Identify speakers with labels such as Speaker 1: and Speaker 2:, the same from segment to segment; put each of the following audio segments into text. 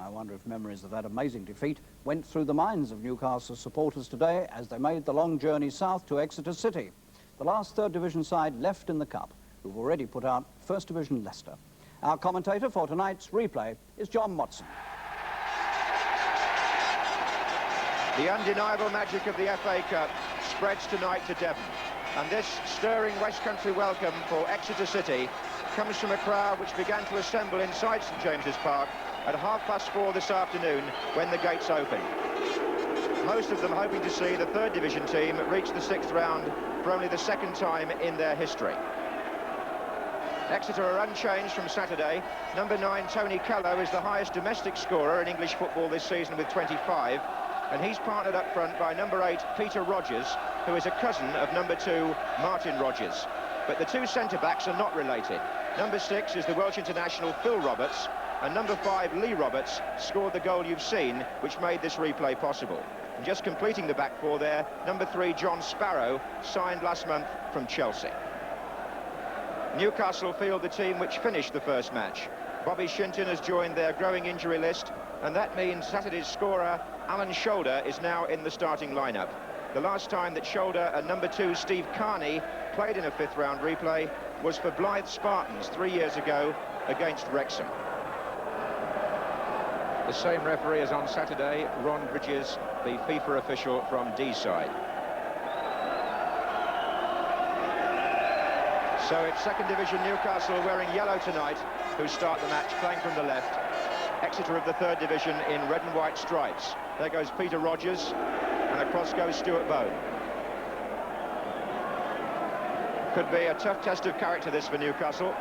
Speaker 1: I wonder if memories of that amazing defeat went through the minds of Newcastle supporters today as they made the long journey south to Exeter City, the last third division side left in the Cup, who've already put out First Division Leicester. Our commentator for tonight's replay is John Watson.
Speaker 2: The undeniable magic of the FA Cup spreads tonight to Devon, and this stirring West Country welcome for Exeter City comes from a crowd which began to assemble inside St James's Park at 4:30 this afternoon when the gates opened. Most of them hoping to see the third division team reach the 6th round for only the second time in their history. Exeter are unchanged from Saturday. Number 9, Tony Callow, is the highest domestic scorer in English football this season with 25, and he's partnered up front by number 8, Peter Rogers, who is a cousin of number 2, Martin Rogers. But the two centre-backs are not related. Number 6 is the Welsh international Phil Roberts, and number 5, Lee Roberts, scored the goal you've seen, which made this replay possible. And just completing the back four there, number 3, John Sparrow, signed last month from Chelsea. Newcastle field the team which finished the first match. Bobby Shinton has joined their growing injury list, and that means Saturday's scorer, Alan Shoulder, is now in the starting lineup. The last time that Shoulder and number 2, Steve Carney, played in a 5th round replay was for Blythe Spartans 3 years ago against Wrexham. The same referee as on Saturday, Ron Bridges, the FIFA official from D-side. So it's second division Newcastle wearing yellow tonight, who start the match playing from the left. Exeter of the third division in red and white stripes. There goes Peter Rogers, and across goes Stuart Bone. Could be a tough test of character, this, for Newcastle.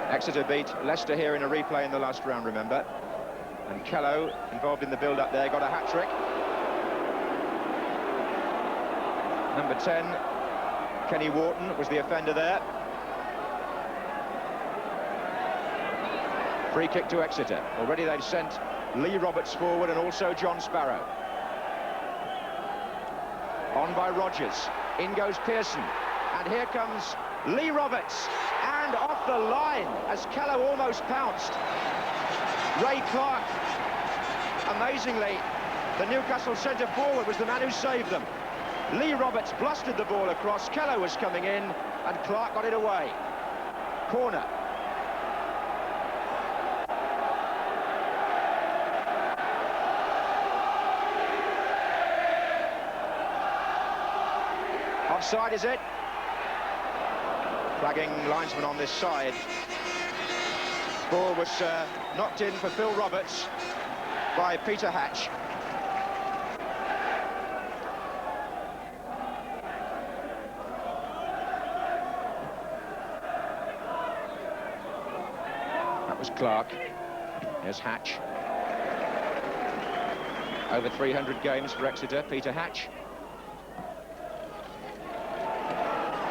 Speaker 2: Exeter beat Leicester here in a replay in the last round, remember. And Callow, involved in the build-up there, got a hat-trick. Number 10, Kenny Wharton, was the offender there. Free kick to Exeter. Already they've sent Lee Roberts forward and also John Sparrow. On by Rogers. In goes Pearson. And here comes Lee Roberts. And off the line as Callow almost pounced. Ray Clark. Amazingly, the Newcastle centre forward was the man who saved them. Lee Roberts blustered the ball across. Callow was coming in and Clark got it away. Corner. Offside, is it? Flagging linesman on this side. Ball was knocked in for Phil Roberts by Peter Hatch. That was Clark. There's Hatch. Over 300 games for Exeter, Peter Hatch.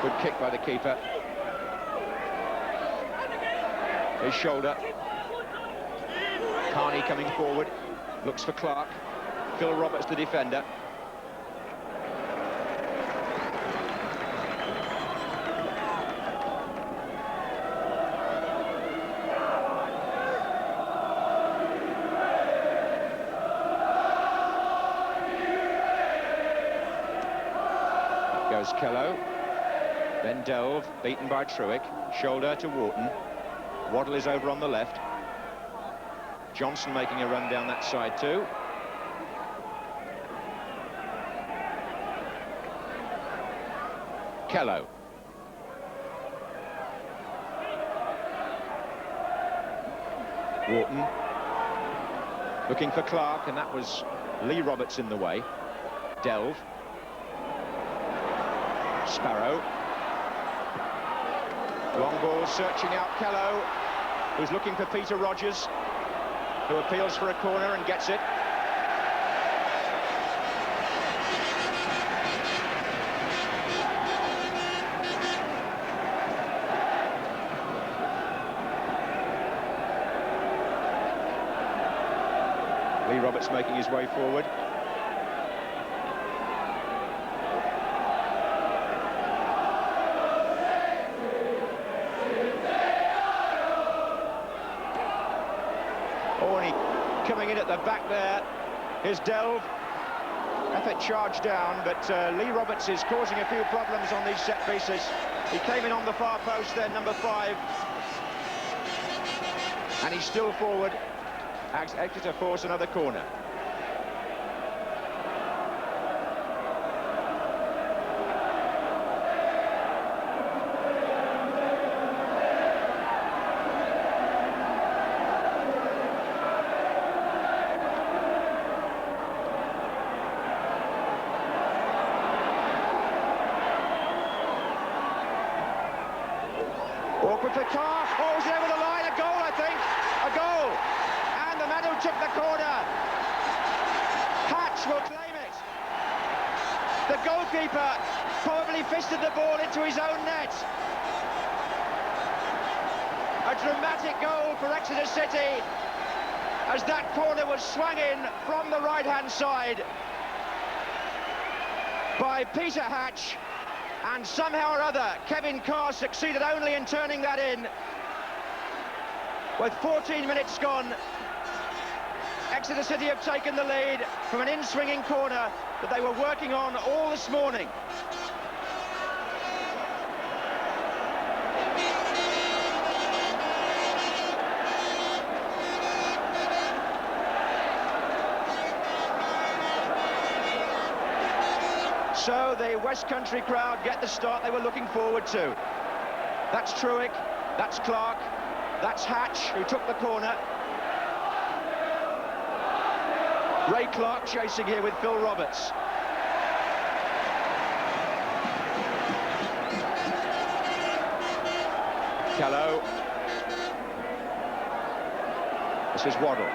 Speaker 2: Good kick by the keeper. His shoulder. Carney coming forward. Looks for Clark. Phil Roberts, the defender. Up goes Callow. Then Delve, beaten by Truick. Shoulder to Wharton. Waddle is over on the left. Johnson making a run down that side too. Callow. Wharton. Looking for Clark, and that was Lee Roberts in the way. Delve. Sparrow. Long ball searching out Callow, who's looking for Peter Rogers, who appeals for a corner and gets it. Lee Roberts making his way forward. Coming in at the back there is Delve. Effort charged down, but Lee Roberts is causing a few problems on these set pieces. He came in on the far post there, number 5. And he's still forward as Exeter force another corner. Awkward for Carr. Oh, is it over the line? A goal, I think. A goal. And the man who took the corner, Hatch, will claim it. The goalkeeper probably fisted the ball into his own net. A dramatic goal for Exeter City as that corner was swung in from the right-hand side by Peter Hatch. And somehow or other, Kevin Carr succeeded only in turning that in. With 14 minutes gone, Exeter City have taken the lead from an in-swinging corner that they were working on all this morning. So the West Country crowd get the start they were looking forward to. That's Truick, that's Clark, that's Hatch, who took the corner. Ray Clark chasing here with Phil Roberts. Callow. This is Waddle.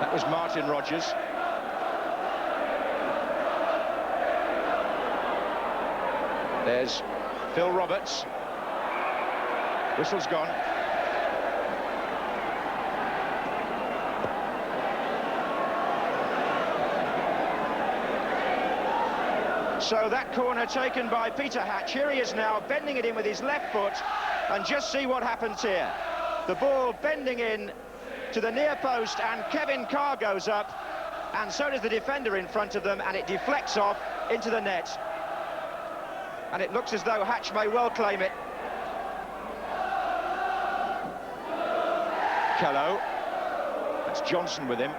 Speaker 2: That was Martin Rogers. There's Phil Roberts. Whistle's gone. So that corner taken by Peter Hatch. Here he is now, bending it in with his left foot. And just see what happens here. The ball bending in to the near post, and Kevin Carr goes up, and so does the defender in front of them, and it deflects off into the net. And it looks as though Hatch may well claim it. Callow. That's Johnson with him.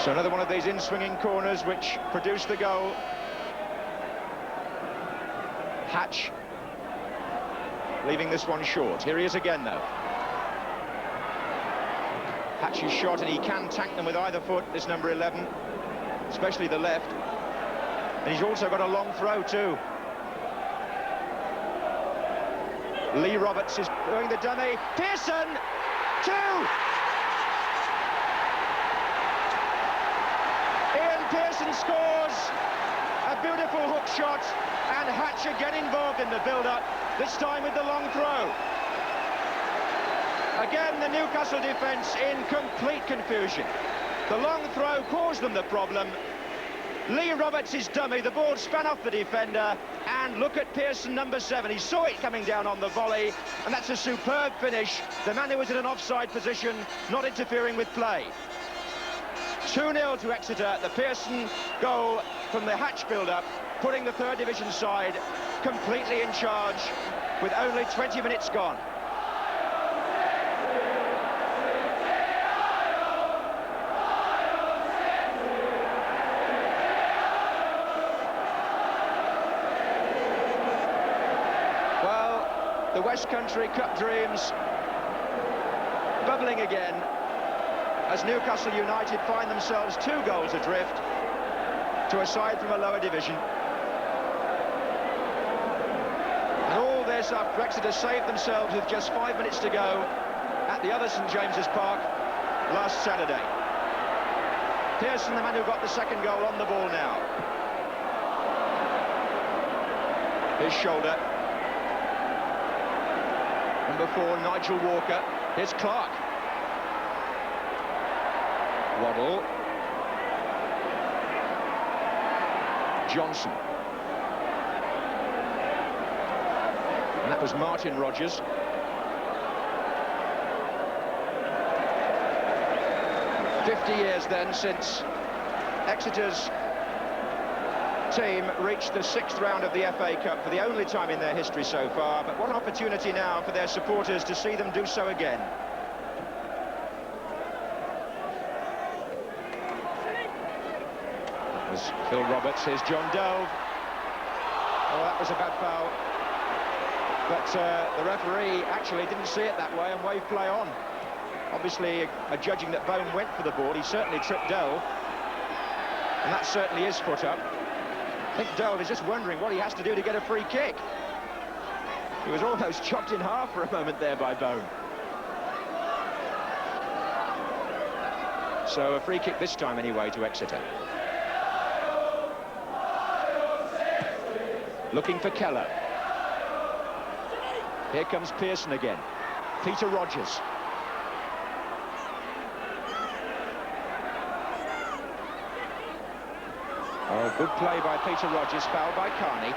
Speaker 2: So another one of these in-swinging corners which produced the goal. Hatch leaving this one short. Here he is again, though. Hatch is shot, and he can tank them with either foot, this number 11, especially the left. And he's also got a long throw, too. Lee Roberts is doing the dummy. Pearson, 2! Pearson scores a beautiful hook shot, and Hatch again involved in the build-up, this time with the long throw. Again, the Newcastle defence in complete confusion. The long throw caused them the problem. Lee Roberts' dummy, the ball spun off the defender, and look at Pearson, number 7. He saw it coming down on the volley, and that's a superb finish. The man who was in an offside position, not interfering with play. 2-0 to Exeter, the Pearson goal from the Hatch build-up, putting the third division side completely in charge with only 20 minutes gone. Well, the West Country Cup dreams bubbling again, as Newcastle United find themselves 2 goals adrift to a side from a lower division. And all this after Exeter saved themselves with just 5 minutes to go at the other St James's Park last Saturday. Pearson, the man who got the second goal, on the ball now. His shoulder. Number 4, Nigel Walker. Here's Clark. Waddle. Johnson. And that was Martin Rogers. "50 years then since Exeter's team reached the 6th round of the FA Cup for the only time in their history so far, but what an opportunity now for their supporters to see them do so again. That was Phil Roberts. Here's John Delve. Oh, that was a bad foul. But the referee actually didn't see it that way and waved play on. Obviously, judging that Bone went for the ball, he certainly tripped Delve. And that certainly is foot up. I think Delve is just wondering what he has to do to get a free kick. He was almost chopped in half for a moment there by Bone. So a free kick this time anyway to Exeter. Looking for Keller. Here comes Pearson again. Peter Rogers. Oh, good play by Peter Rogers, fouled by Carney.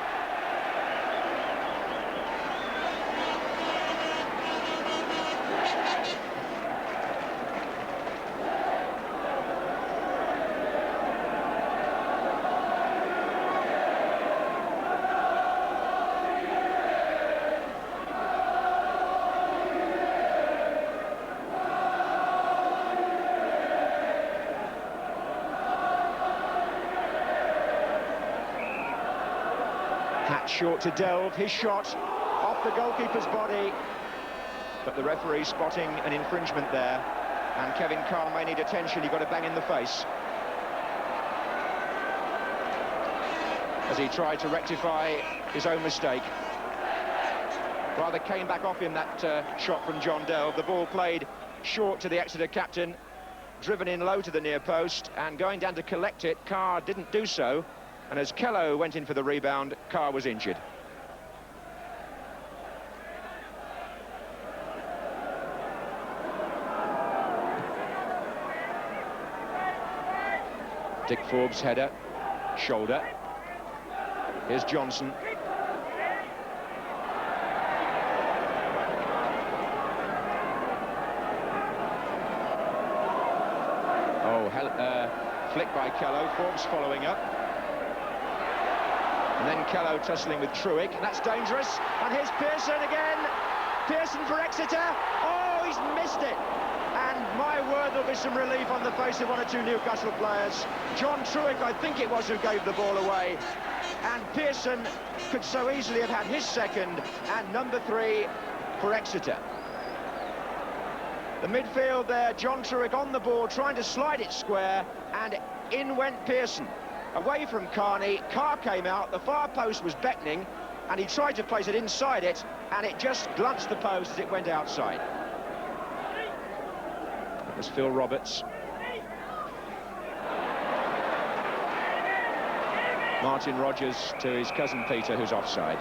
Speaker 2: Short to Delve, his shot off the goalkeeper's body, but the referee spotting an infringement there, and Kevin Carr may need attention. He got a bang in the face as he tried to rectify his own mistake. Rather came back off him, that shot from John Delve. The ball played short to the Exeter captain, driven in low to the near post, and going down to collect it, Carr didn't do so. And as Kello went in for the rebound, Carr was injured. Dick Forbes' header, shoulder. Here's Johnson. Oh, flick by Kello, Forbes following up. And then Kello tussling with Truick, and that's dangerous. And here's Pearson again. Pearson for Exeter. Oh, he's missed it. And my word, there'll be some relief on the face of one or two Newcastle players. John Truick, I think it was, who gave the ball away. And Pearson could so easily have had his second, and number 3 for Exeter. The midfield there, John Truick on the ball, trying to slide it square, and in went Pearson. Away from Carney, Carr came out, the far post was beckoning, and he tried to place it inside it, and it just glanced the post as it went outside. That was Phil Roberts. Martin Rogers to his cousin Peter, who's offside.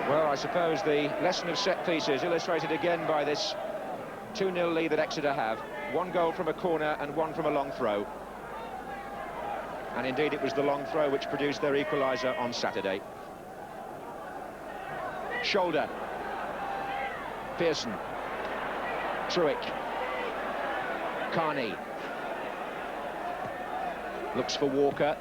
Speaker 2: Well, I suppose the lesson of set pieces illustrated again by this 2-0 lead that Exeter have. 1 goal from a corner and 1 from a long throw. And indeed it was the long throw which produced their equaliser on Saturday. Shoulder. Pearson. Truick. Carney. Looks for Walker.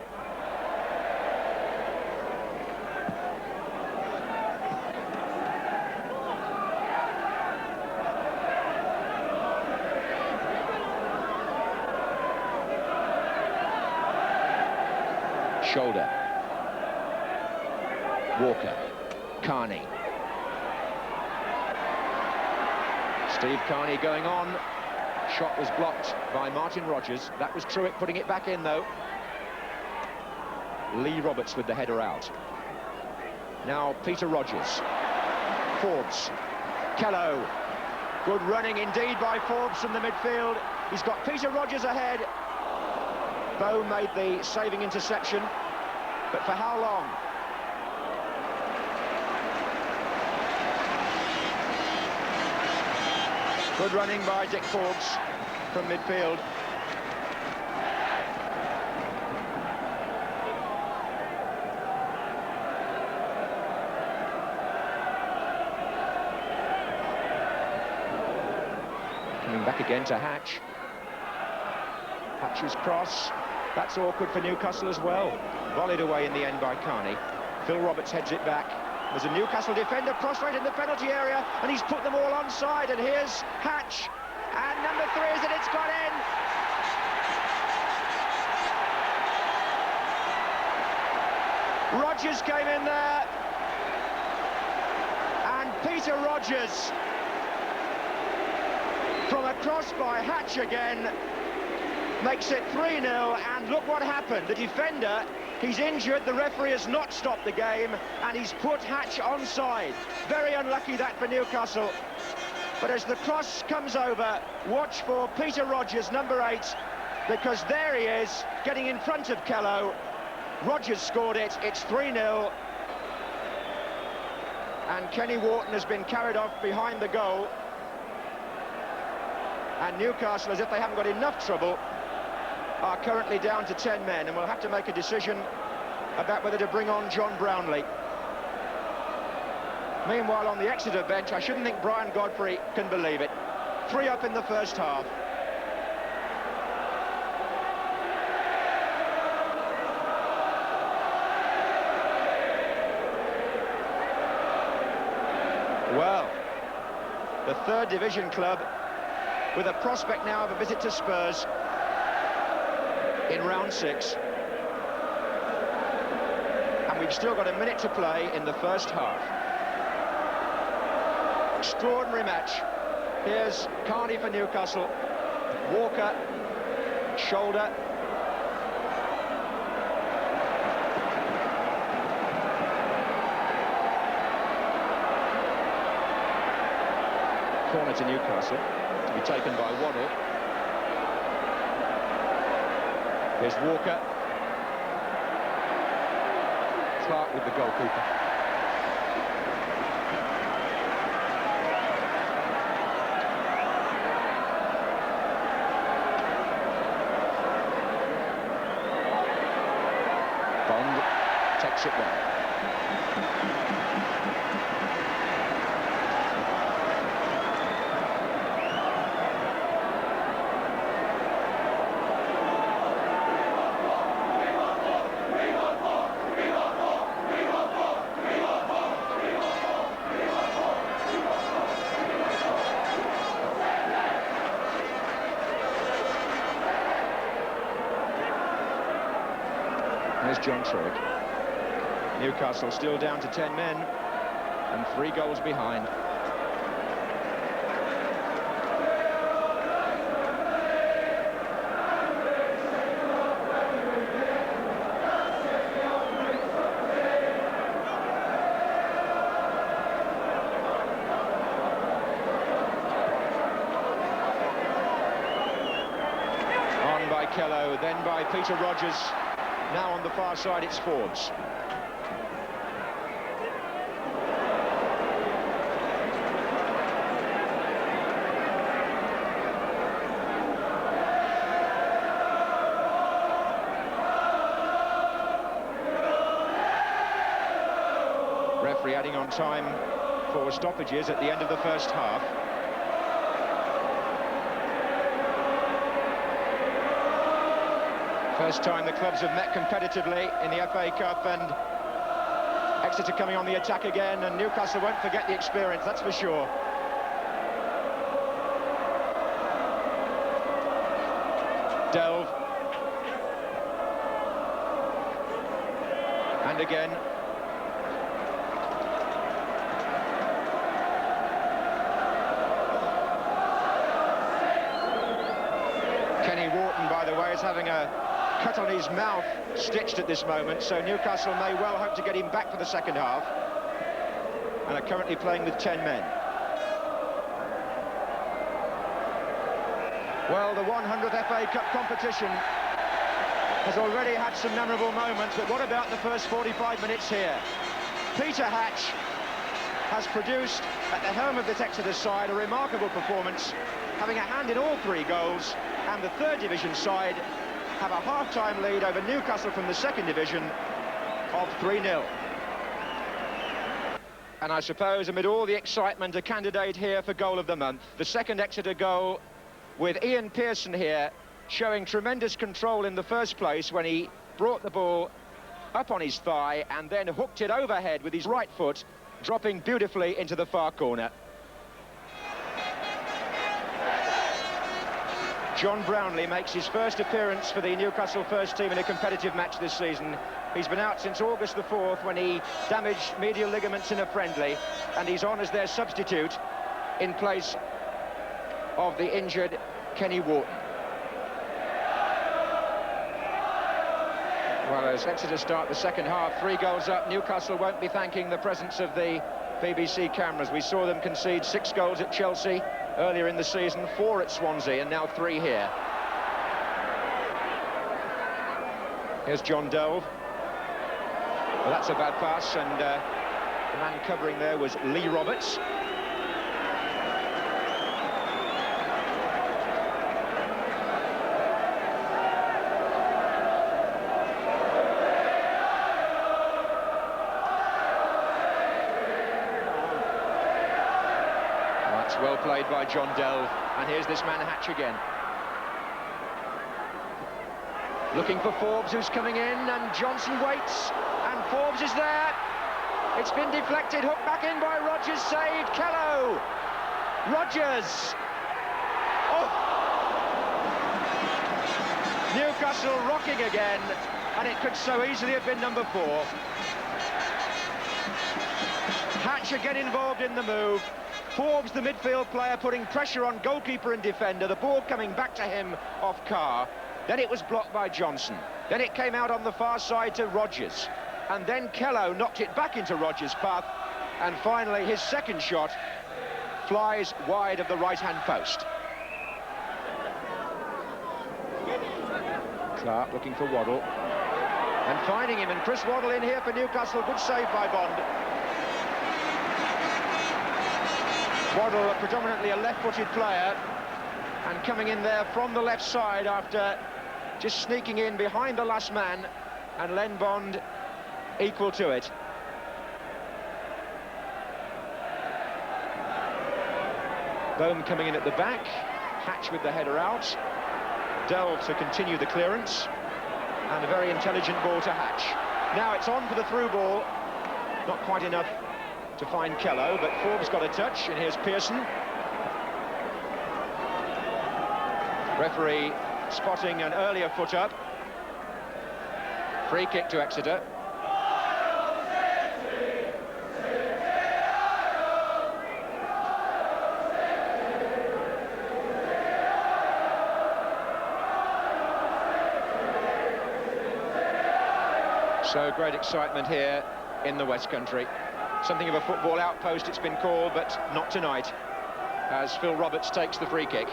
Speaker 2: Shoulder. Walker. Carney. Steve Carney going on. Shot was blocked by Martin Rogers. That was Truick putting it back in, though. Lee Roberts with the header out. Now Peter Rogers. Forbes. Kello. Good running indeed by Forbes from the midfield. He's got Peter Rodgers ahead. Bow made the saving interception, but for how long? Good running by Dick Forbes from midfield. Coming back again to Hatch. Hatch's cross. That's awkward for Newcastle as well. Volleyed away in the end by Carney. Phil Roberts heads it back. There's a Newcastle defender prostrate in the penalty area, and he's put them all onside. And here's Hatch. And number 3 is it, it's gone in. Rodgers came in there. And Peter Rodgers, from a cross by Hatch again, makes it 3-0, and look what happened. The defender, he's injured, the referee has not stopped the game, and he's put Hatch onside. Very unlucky that for Newcastle. But as the cross comes over, watch for Peter Rodgers, number 8, because there he is, getting in front of Kello. Rodgers scored it, it's 3-0. And Kenny Wharton has been carried off behind the goal. And Newcastle, as if they haven't got enough trouble, are currently down to 10 men, and will have to make a decision about whether to bring on John Brownlee. Meanwhile, on the Exeter bench, I shouldn't think Brian Godfrey can believe it. 3 up in the first half. Well, the 3rd division club with a prospect now of a visit to Spurs in round 6. And we've still got a minute to play in the first half. Extraordinary match. Here's Carney for Newcastle. Walker, shoulder. Corner to Newcastle, to be taken by Waddle. Here's Walker. Clark with the goalkeeper. Bond takes it well. There's John Trigg. Newcastle still down to 10 men and 3 goals behind. On by Kello, then by Peter Rodgers. Now on the far side, it's Forbes. Referee adding on time for stoppages at the end of the first half. First time the clubs have met competitively in the FA Cup, and Exeter coming on the attack again, and Newcastle won't forget the experience, that's for sure. Delve. And again. Kenny Wharton, by the way, is having a cut on his mouth stitched at this moment, so Newcastle may well hope to get him back for the second half, and are currently playing with 10 men. Well, the 100th FA Cup competition has already had some memorable moments, but what about the first 45 minutes here? Peter Hatch has produced, at the helm of this Exeter side, a remarkable performance, having a hand in all 3 goals, and the 3rd division side have a half-time lead over Newcastle from the 2nd division of 3-0. And I suppose, amid all the excitement, a candidate here for goal of the month. The 2nd Exeter goal, with Ian Pearson here, showing tremendous control in the first place when he brought the ball up on his thigh and then hooked it overhead with his right foot, dropping beautifully into the far corner. John Brownlee makes his first appearance for the Newcastle first team in a competitive match this season. He's been out since August the 4th when he damaged medial ligaments in a friendly, and he's on as their substitute in place of the injured Kenny Wharton. Well, as Exeter start the second half, 3 goals up, Newcastle won't be thanking the presence of the BBC cameras. We saw them concede 6 goals at Chelsea earlier in the season, 4 at Swansea, and now 3 here. Here's John Delve. Well, that's a bad pass, and the man covering there was Lee Roberts. Well played by John Delve, and here's this man Hatch again. Looking for Forbes, who's coming in, and Johnson waits, and Forbes is there. It's been deflected, hooked back in by Rodgers, saved, Kello! Rodgers! Oh! Newcastle rocking again, and it could so easily have been number 4. Hatch again involved in the move. Forbes, the midfield player, putting pressure on goalkeeper and defender. The ball coming back to him off Carr. Then it was blocked by Johnson. Then it came out on the far side to Rodgers. And then Kello knocked it back into Rodgers' path. And finally, his second shot flies wide of the right-hand post. Clark looking for Waddle. And finding him, and Chris Waddle in here for Newcastle. Good save by Bond. Waddle, predominantly a left-footed player, and coming in there from the left side after just sneaking in behind the last man, and Len Bond equal to it. Bohm coming in at the back, Hatch with the header out, Delve to continue the clearance, and a very intelligent ball to Hatch. Now it's on for the through ball, not quite enough to find Kello, but Forbes got a touch, and here's Pearson. Referee spotting an earlier foot up. Free kick to Exeter. So great excitement here in the West Country. Something of a football outpost it's been called, but not tonight, as Phil Roberts takes the free kick.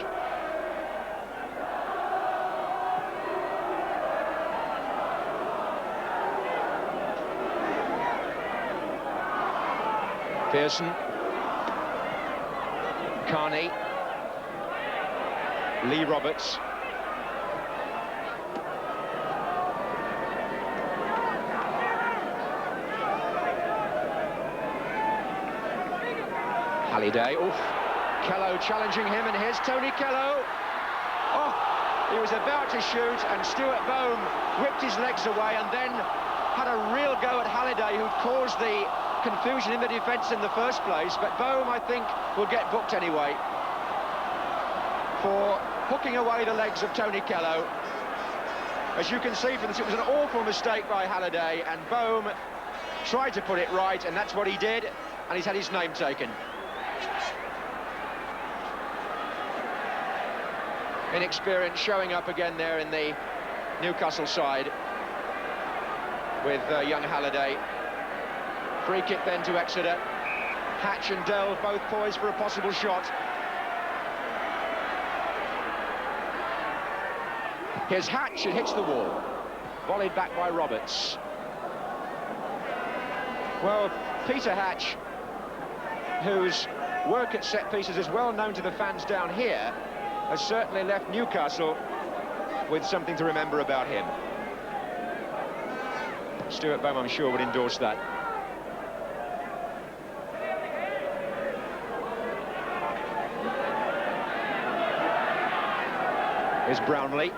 Speaker 2: Pearson, Carney, Lee Roberts. Halliday, oof. Kello challenging him, and here's Tony Kello. Oh, he was about to shoot, and Stuart Bohm whipped his legs away and then had a real go at Halliday, who'd caused the confusion in the defence in the first place. But Bohm, I think, will get booked anyway for hooking away the legs of Tony Kello. As you can see from this, it was an awful mistake by Halliday, and Bohm tried to put it right, and that's what he did, and he's had his name taken. Inexperience showing up again there in the Newcastle side with young Halliday. Free kick then to Exeter. Hatch and Delve both poised for a possible shot. Here's Hatch, it hits the wall. Volleyed back by Roberts. Well, Peter Hatch, whose work at set pieces is well known to the fans down here, has certainly left Newcastle with something to remember about him. Stuart Bohm, I'm sure, would endorse that. Here's Brownlee.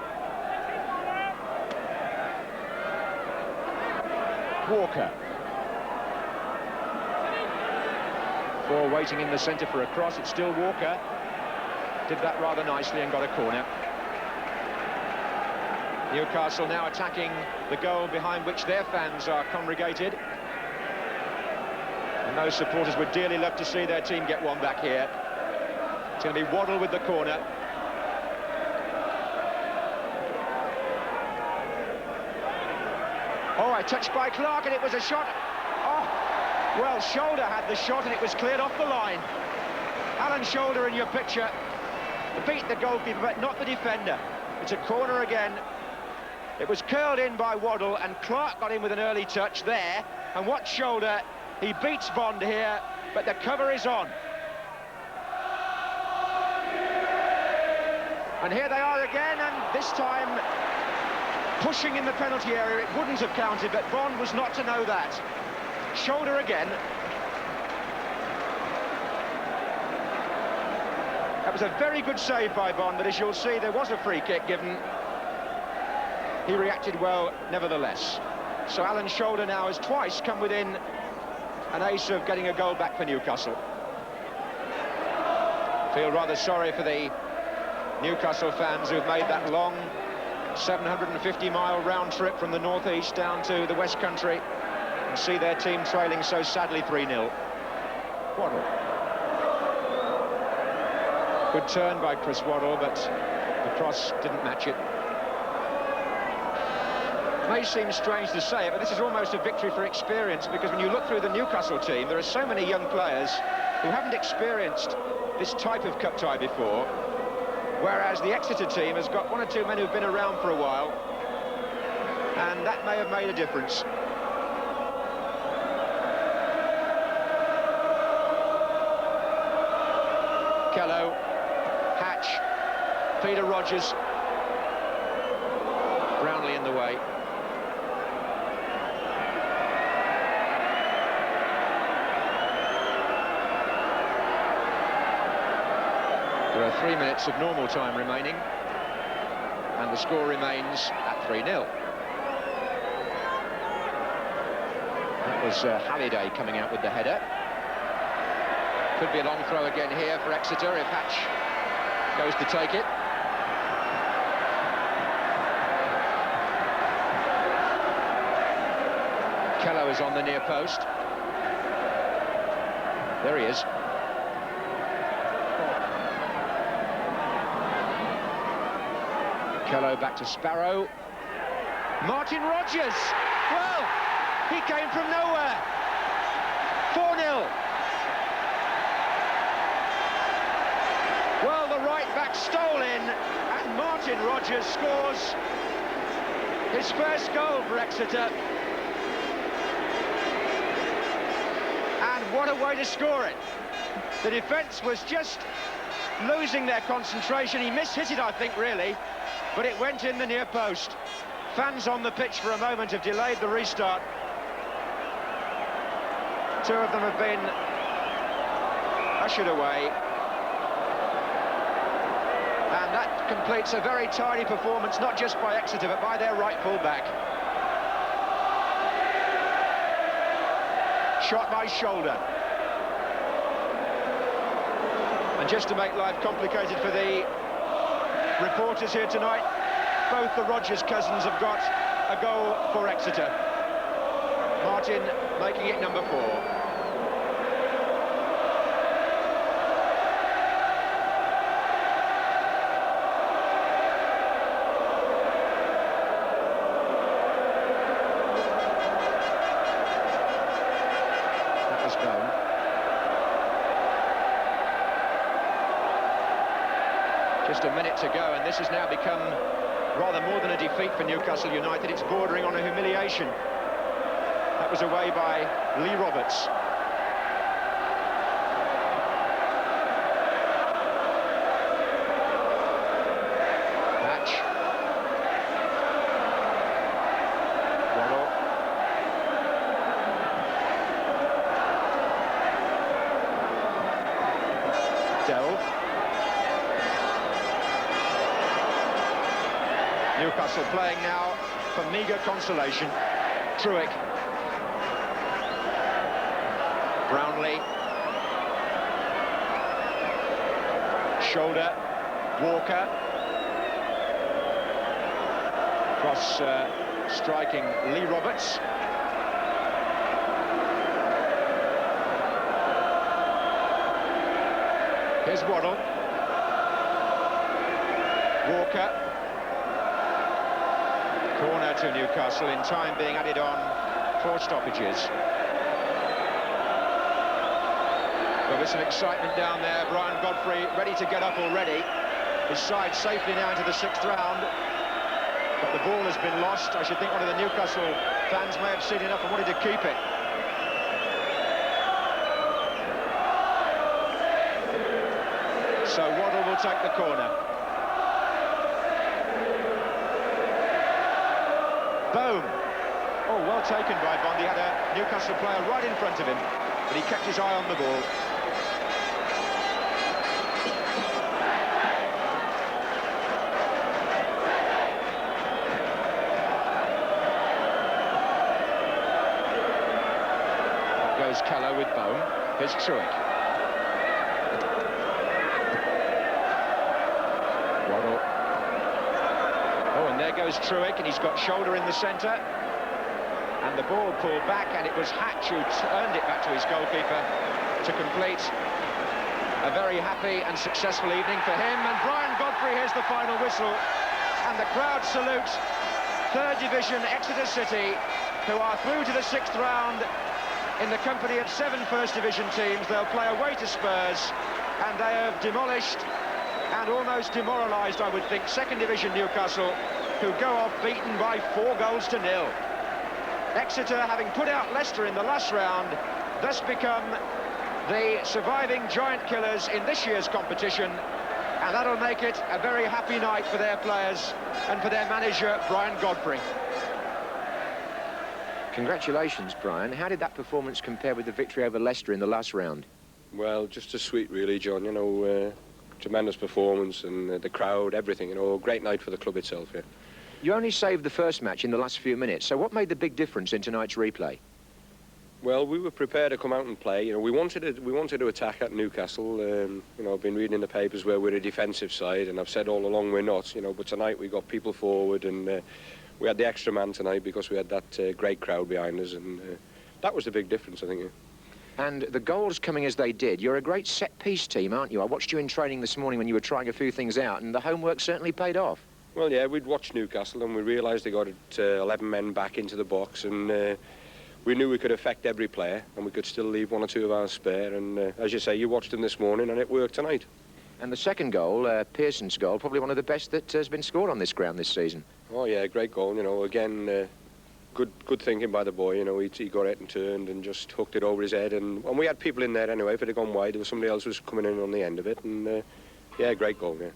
Speaker 2: Walker. Four waiting in the centre for a cross. It's still Walker. Did that rather nicely and got a corner. Newcastle now attacking the goal behind which their fans are congregated. And those supporters would dearly love to see their team get one back here. It's going to be Waddle with the corner. Oh, a touch by Clark, and it was a shot. Oh, well, Shoulder had the shot, and it was cleared off the line. Alan Shoulder in your picture. Beat the goalkeeper, but not the defender. It's a corner again. It was curled in by Waddle, and Clark got in with an early touch there. And watch Shoulder. He beats Bond here, but the cover is on. And here they are again, and this time pushing in the penalty area. It wouldn't have counted, but Bond was not to know that. Shoulder again. That was a very good save by Bond, but as you'll see, there was a free kick given. He reacted well, nevertheless. So Alan Shoulder now has twice come within an ace of getting a goal back for Newcastle. Feel rather sorry for the Newcastle fans who've made that long 750-mile round trip from the northeast down to the West Country and see their team trailing so sadly 3-0. Waddle. Good turn by Chris Waddle, but the cross didn't match it. It may seem strange to say it, but this is almost a victory for experience, because when you look through the Newcastle team, there are so many young players who haven't experienced this type of cup tie before, whereas the Exeter team has got one or two men who've been around for a while, and that may have made a difference. Kello, Hatch, Peter Rogers, Brownlee in the way. There are 3 minutes of normal time remaining, and the score remains at 3-0. That was Halliday coming out with the header. Could be a long throw again here for Exeter if Hatch goes to take it. Kello is on the near post. There he is. Kello back to Sparrow. Martin Rogers! Well, he came from nowhere. 4-0. Well, the right back stole in, and Martin Rogers scores his first goal for Exeter. And what a way to score it. The defence was just losing their concentration. He mishit it, I think, really. But it went in the near post. Fans on the pitch for a moment have delayed the restart. Two of them have been ushered away. And that completes a very tidy performance, not just by Exeter, but by their right full-back. Shot by Shoulder. And just to make life complicated for the reporters here tonight, both the Rogers cousins have got a goal for Exeter. Martin making it number 4. That was Bone. Just a minute to go, and this has now become rather more than a defeat for Newcastle United. It's bordering on a humiliation. That was away by Lee Roberts. Newcastle playing now for meagre consolation. Truick. Brownlee. Shoulder. Walker. Cross striking Lee Roberts. Here's Waddle. Walker. Corner to Newcastle, in time being added on for stoppages. But with some excitement down there, Brian Godfrey ready to get up already. His side safely now into the 6th round. But the ball has been lost. I should think one of the Newcastle fans may have seen enough and wanted to keep it. So Waddle will take the corner. Boom! Oh, well taken by Bond. He had a Newcastle player right in front of him, but he kept his eye on the ball. Up goes Keller with Bone. Here's Truick. Waddle. Oh, and there goes Truick, and he's got shoulder in the centre. And the ball pulled back, and it was Hatch who turned it back to his goalkeeper to complete a very happy and successful evening for him. And Brian Godfrey hears the final whistle, and the crowd salutes 3rd Division Exeter City, who are through to the 6th round in the company of 7 First Division teams. They'll play away to Spurs, and they have demolished and almost demoralised, I would think, 2nd Division Newcastle, who go off beaten by 4 goals to 0. Exeter, having put out Leicester in the last round, thus become the surviving giant killers in this year's competition, and that'll make it a very happy night for their players and for their manager, Brian Godfrey. Congratulations, Brian. How did that performance compare with the victory over Leicester in the last round?
Speaker 3: Well, just as sweet, really, John. You know, tremendous performance, and the crowd, everything. You know, great night for the club itself. Yeah.
Speaker 2: You only saved the first match in the last few minutes, so what made the big difference in tonight's replay?
Speaker 3: Well, we were prepared to come out and play. You know, we wanted to attack at Newcastle. You know, I've been reading in the papers where we're a defensive side, and I've said all along we're not. You know, but tonight we got people forward, and we had the extra man tonight because we had that great crowd behind us, and that was the big difference, I think. Yeah.
Speaker 2: And the goals coming as they did, you're a great set-piece team, aren't you? I watched you in training this morning when you were trying a few things out, and the homework certainly paid off.
Speaker 3: Well, yeah, we'd watched Newcastle and we realised they got 11 men back into the box, and we knew we could affect every player and we could still leave 1 or 2 of ours spare, and as you say, you watched them this morning and it worked tonight.
Speaker 2: And the second goal, Pearson's goal, probably one of the best that has been scored on this ground this season.
Speaker 3: Oh yeah, great goal, you know, again, good thinking by the boy, you know, he got it and turned and just hooked it over his head, and we had people in there anyway. If it had gone wide, there was somebody else who was coming in on the end of it, and yeah, great goal, yeah.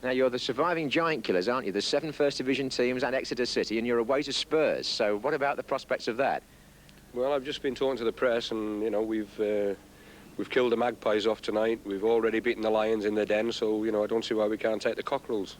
Speaker 2: Now, you're the surviving giant killers, aren't you? The 7 First Division teams and Exeter City, and you're away to Spurs. So what about the prospects of that?
Speaker 3: Well, I've just been talking to the press, and, you know, we've killed the Magpies off tonight. We've already beaten the Lions in their den, so, you know, I don't see why we can't take the Cockerels.